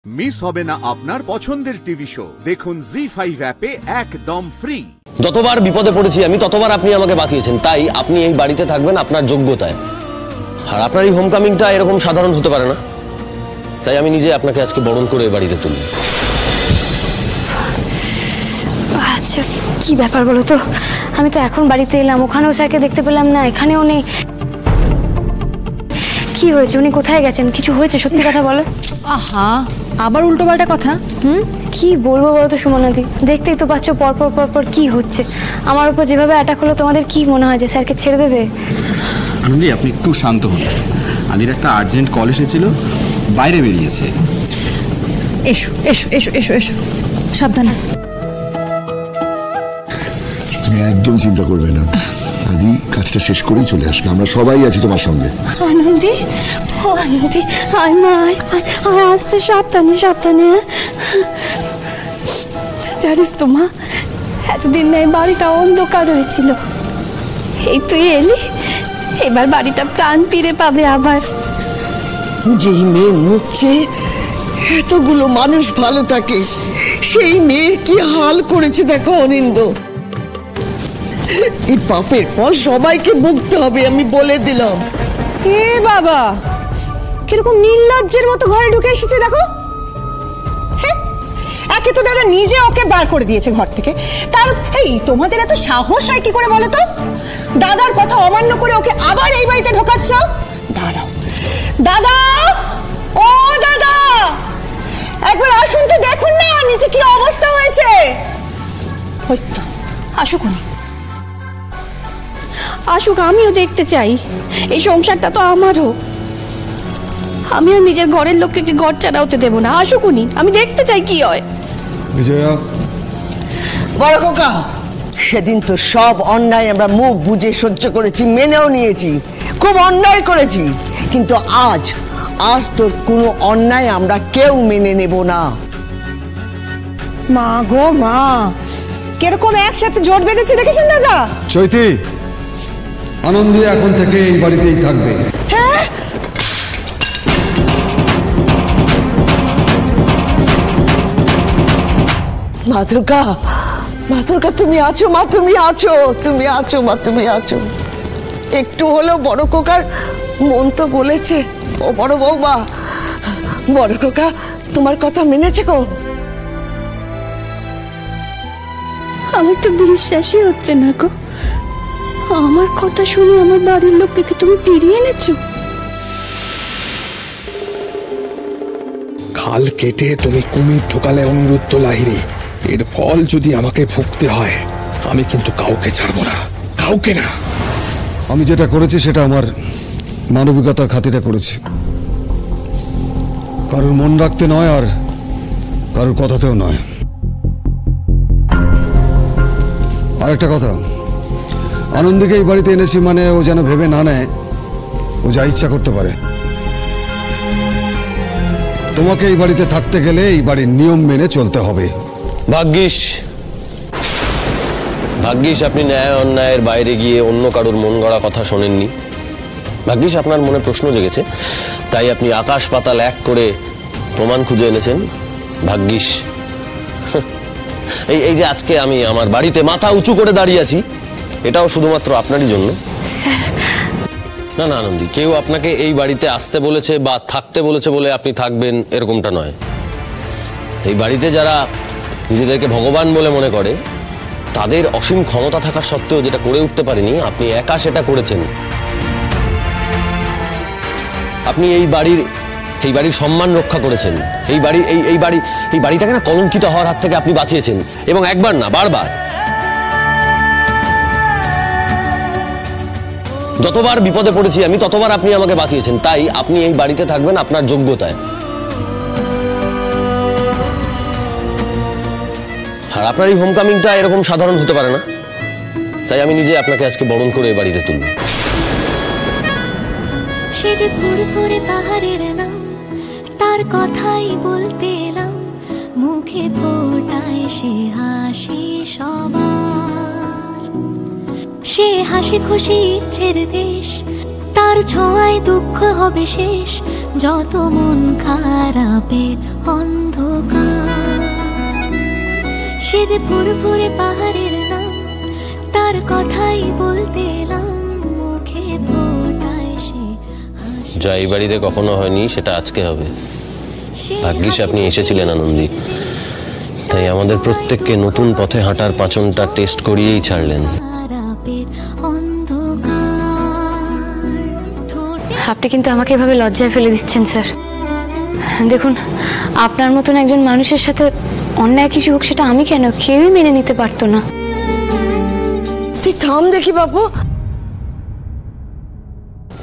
Miss হবে না আপনার পছন্দের টিভি শো। দেখুন জি5 অ্যাপে একদম ফ্রি। যতবার বিপদে পড়েছি আমি ততবার আপনি আমাকে বাঁচিয়েছেন, তাই আপনি এই বাড়িতে থাকবেন আপনার যোগ্যতায়। আর আপনার এই হোমকামিংটা এরকম সাধারণ হতে পারে না, তাই আমি নিজে আপনাকে আজকে বরণ করে এই বাড়িতে তুলব। আচ্ছা কি ব্যাপার বলো তো, আমি তো এখন বাড়িতে এলাম, ওখানেও স্যারকে দেখতে পেলাম না, এখানেও নেই। কি হয়েছে, উনি কোথায় গেছেন? কিছু হয়েছে সত্যি কথা বলো। আহা আবার উল্টোপাল্টা কথা। কি বলবো বলো তো সুমনাদি, দেখতেই তো পাচ্ছ পরপর পরপর কি হচ্ছে। আমার উপর যেভাবে অ্যাটাক হলো, তোমাদের কি মনে হয় যে স্যারকে ছেড়ে দেবে? আনন্দি, আপনি একটু শান্ত হন। আদির একটা আর্জেন্ট কল এসেছিল, বাইরে বেরিয়েছে। এসো এসো এসো এসো এসো, সাবধানে। তুমি একদম চিন্তা করবে না, আদি কাজটা শেষ করেই চলে আসবে, আমরা সবাই আছি তোমার সঙ্গে। আনন্দি, ও আনন্দি, আয় মা আয়, আসতে সাবধানে সাবধানে। জানিস তো মা, এতদিন না এই বাড়িটা অন্ধকার হয়েছিল, এই তুই এলি, এবার বাড়িটা প্রাণ ফিরে পাবে আবার। যেই মেয়ের মুখ চেয়ে এতগুলো মানুষ ভালো থাকে, সেই মেয়ের কি হাল করেছে দেখো অনিন্দ। এই পাপের ফল সবাইকে ভুগতে হবে, আমি বলে দিলাম। এ বাবা, কিরকম নির্লজ্জের মতো ঘরে ঢুকে এসেছে দেখো। একে তো দাদা নিজে ওকে বার করে দিয়েছে ঘর থেকে, তার এই তোমাদের এত সাহস হয় কি করে বলো তো? দাদার কথা অমান্য করে ওকে আবার এই বাড়িতে ঢোকাচ্ছ। দাঁড়াও দাদা, ও দাদা, একবার আসুন তো, দেখুন না নিচে কি অবস্থা হয়েছে। হয়তো আসুক উনি, আসুক, আমিও দেখতে চাই। এই সংসারটা তো আমারও, আমি আর নিজের ঘরের লোককে কি ঘর ছাড়া হতে দেবো না। আসুক উনি, আমি দেখতে চাই কি হয়। বিজয়া, বড় খোকা, সেদিন তো সব অন্যায় আমরা মুখ বুজে সহ্য করেছি, মেনেও নিয়েছি, খুব অন্যায় করেছি, কিন্তু আজ আজ তোর কোনো অন্যায় আমরা কেউ মেনে নেব না। মা গো মা, কিরকম একসাথে জোট বেঁধেছে দেখেছেন দাদা? চৈতি, আনন্দী এখন থেকে এই বাড়িতেই থাকবে। হ্যাঁ, মা দুর্গা, মা দুর্গা, তুমি আছো মা, তুমি আছো, তুমি আছো মা, তুমি আছো। একটু হলেও বড় খোকার মন তো গলেছে। ও বড় বৌমা, বড় খোকা তোমার কথা মেনেছে গো? আমার তো বিশ্বাসই হচ্ছে না গো, আমার কথা শুনে আমার বাড়ির লোককে তুমি ফিরিয়ে এনেছো। খাল কেটে তুমি কুমির ঢোকালে অনিরুদ্ধ লাহিড়ী, এর ফল যদি আমাকে ভুগতে হয়, আমি কিন্তু কাউকে ছাড়বো না, কাউকে না। আমি যেটা করেছি সেটা আমার মানবিকতার খাতিরে করেছি, কারোর মন রাখতে নয়, আর কারোর কথাতেও নয়। আরেকটা কথা, আনন্দকে এই বাড়িতে এনেছি মানে ও যেন ভেবে না নেয় ও যা ইচ্ছা করতে পারে। তোমাকে এই বাড়িতে থাকতে গেলে এই বাড়ির নিয়ম মেনে চলতে হবে। ভাগ্যিস ভাগ্যিস আপনি ন্যায় অন্যায়ের বাইরে গিয়ে অন্য কারোর মন গড়া কথা শোনেননি। ভাগ্যিস আপনার মনে প্রশ্ন জেগেছে, তাই আপনি আকাশ পাতাল এক করে প্রমাণ খুঁজে এনেছেন। ভাগ্যিস এই যে আজকে আমি আমার বাড়িতে মাথা উঁচু করে দাঁড়িয়ে আছি, এটাও শুধুমাত্র আপনারই জন্য। না না আনন্দী, কেউ আপনাকে এই বাড়িতে আসতে বলেছে বা থাকতে বলেছে বলে আপনি থাকবেন এরকমটা নয়। এই বাড়িতে যারা নিজেদেরকে ভগবান বলে মনে করে, তাদের অসীম ক্ষমতা থাকা সত্ত্বেও যেটা করে উঠতে পারেনি, আপনি একা সেটা করেছেন। আপনি এই বাড়ির সম্মান রক্ষা করেছেন, এই বাড়িটাকে না কলঙ্কিত হওয়ার হাত থেকে আপনি বাঁচিয়েছেন, এবং একবার না বারবার। যতবার বিপদে পড়েছি আমি ততবার আপনি আমাকে বাঁচিয়েছেন, তাই আপনি এই বাড়িতে থাকবেন আপনার যোগ্যতায়। আর আপনার এই হোমকামিংটা এরকম সাধারণ হতে পারে না, তাই আমি নিজে আপনাকে আজকে বরণ করে এই বাড়িতে তুলব। সে যে পুরপুরে পাহাড়ের নাম, তার কথাই বলতে এলাম, মুখে ফোটায় সে হাসি সবার। সে হাসি খুশি ইচ্ছের দেশ, তার তার ছোঁয়ায় দুঃখ হবে শেষ, যত মন খারাপের অন্ধকার। সে যে ফুরফুরে পাহাড়ের নাম, তার কথাই বলতে এলাম, মুখে ফোটায় সে হাসি। যা এই বাড়িতে কখনো হয়নি সেটা আজকে হবে। ভাগ্যিস আপনি এসেছিলেন আনন্দী, তাই আমাদের প্রত্যেককে নতুন পথে হাঁটার পাঁচনটা টেস্ট করিয়েই ছাড়লেন। আপনি কিন্তু আমাকে এভাবে লজ্জায় ফেলে দিচ্ছেন স্যার। দেখুন, আপনার মতন একজন মানুষের সাথে অন্যায় কিছু হোক সেটা আমি কেন, কেউই মেনে নিতে পারতো না। তুই থাম দেখি বাবু,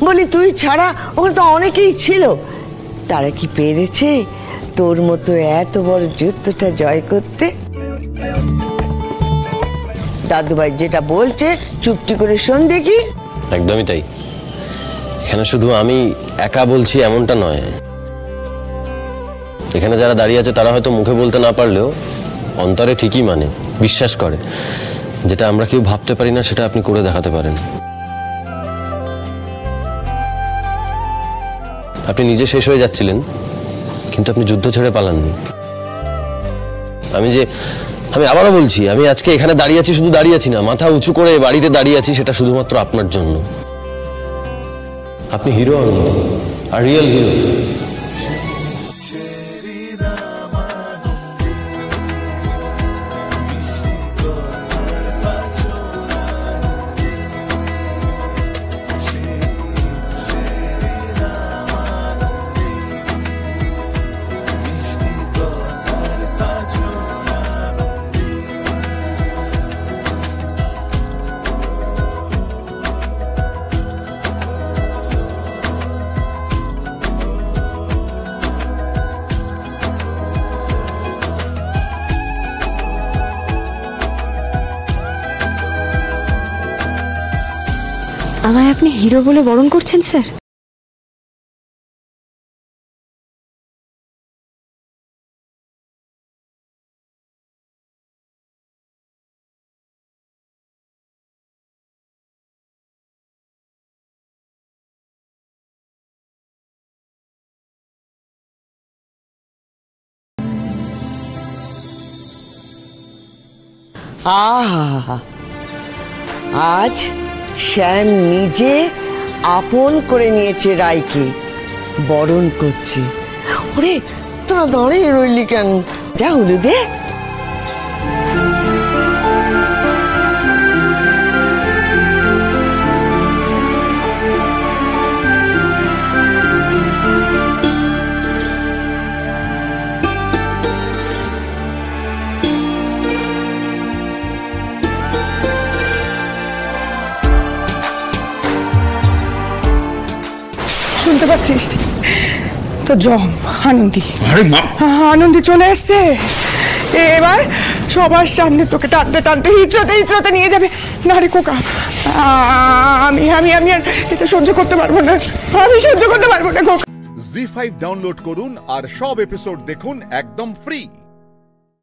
বলি তুই ছাড়া ওখানে তো অনেকেই ছিল, তারা কি পেরেছে তোর মতো এত বড় যুদ্ধটা জয় করতে? দাদুভাই যেটা বলছে চুপটি করে শোন দেখি। একদমই তাই। এখানে শুধু আমি একা বলছি এমনটা নয়, এখানে যারা দাঁড়িয়ে আছে তারা হয়তো মুখে বলতে না পারলেও অন্তরে ঠিকই মানে, বিশ্বাস করে। যেটা আমরা কেউ ভাবতে পারি না সেটা আপনি করে দেখাতে পারেন। আপনি নিজে শেষ হয়ে যাচ্ছিলেন, কিন্তু আপনি যুদ্ধ ছেড়ে পালাননি। আমি আবারও বলছি, আমি আজকে এখানে দাঁড়িয়ে আছি, শুধু দাঁড়িয়ে আছি না, মাথা উঁচু করে বাড়িতে দাঁড়িয়ে আছি, সেটা শুধুমাত্র আপনার জন্য। আপনি হিরো, আনন্দ, আর রিয়েল হিরো। আমায় আপনি হিরো বলে বরণ করছেন স্যার? আহা, আজ শ্যাম নিজে আপন করে নিয়েছে রায়কে, বরণ করছে। ওরে তোরা দাঁড়িয়ে রইলি কেন, যা হলুদে। শুনতে পাচ্ছিস তো? জম আনন্দী, আনন্দী চলে এসছে। এবার সবার সামনে তোকে টানতে টানতে হিচড়তে নিয়ে যাবে। না রে খোকা, আমি আমি আমি আর এটা সহ্য করতে পারবো না, আমি সহ্য করতে পারবো না খোকা। জি5 ডাউনলোড করুন আর সব এপিসোড দেখুন একদম ফ্রি।